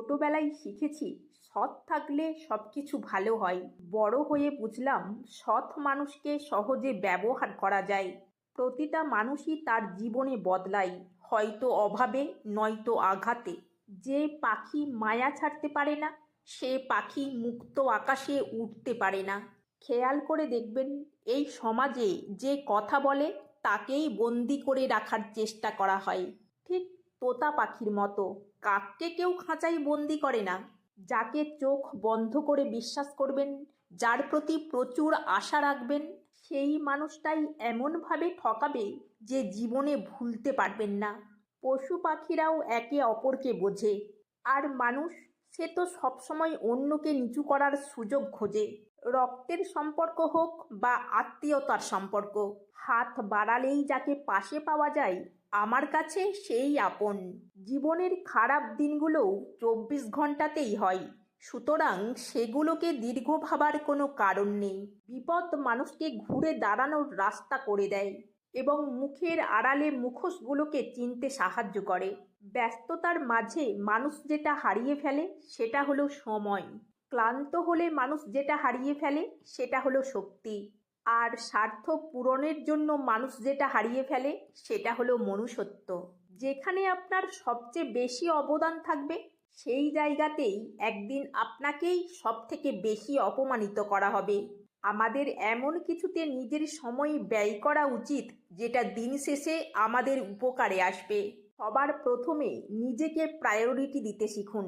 ছোটবেলায় শিখেছি সৎ থাকলে সব কিছু ভালো হয়। বড় হয়ে বুঝলাম সৎ মানুষকে সহজে ব্যবহার করা যায়। প্রতিটা মানুষই তার জীবনে বদলায়, হয়তো অভাবে, নয়তো আঘাতে। যে পাখি মায়া ছাড়তে পারে না, সে পাখি মুক্ত আকাশে উঠতে পারে না। খেয়াল করে দেখবেন, এই সমাজে যে কথা বলে তাকেই বন্দি করে রাখার চেষ্টা করা হয়। ঠিক তোতা পাখির মতো কাককে কেউ খাঁচায় বন্দি করে না। যাকে চোখ বন্ধ করে বিশ্বাস করবেন, যার প্রতি প্রচুর আশা রাখবেন, সেই মানুষটাই এমনভাবে ঠকাবে যে জীবনে ভুলতে পারবেন না। পশু পাখিরাও একে অপরকে বোঝে, আর মানুষ, সে তো সবসময় অন্যকে নিচু করার সুযোগ খোঁজে। রক্তের সম্পর্ক হোক বা আত্মীয়তার সম্পর্ক, হাত বাড়ালেই যাকে পাশে পাওয়া যায়, আমার কাছে সেই আপন। জীবনের খারাপ দিনগুলোও 24 ঘন্টাতেই হয়, সুতরাং সেগুলোকে দীর্ঘ ভাবার কোনো কারণ নেই। বিপদ মানুষকে ঘুরে দাঁড়ানোর রাস্তা করে দেয় এবং মুখের আড়ালে মুখোশগুলোকে চিনতে সাহায্য করে। ব্যস্ততার মাঝে মানুষ যেটা হারিয়ে ফেলে সেটা হলো সময়। ক্লান্ত হলে মানুষ যেটা হারিয়ে ফেলে সেটা হলো শক্তি। আর স্বার্থ পূরণের জন্য মানুষ যেটা হারিয়ে ফেলে সেটা হলো মনুষ্যত্ব। যেখানে আপনার সবচেয়ে বেশি অবদান থাকবে, সেই জায়গাতেই একদিন আপনাকেই সব থেকে বেশি অপমানিত করা হবে। আমাদের এমন কিছুতে নিজের সময় ব্যয় করা উচিত যেটা দিন শেষে আমাদের উপকারে আসবে। সবার প্রথমে নিজেকে প্রায়োরিটি দিতে শিখুন।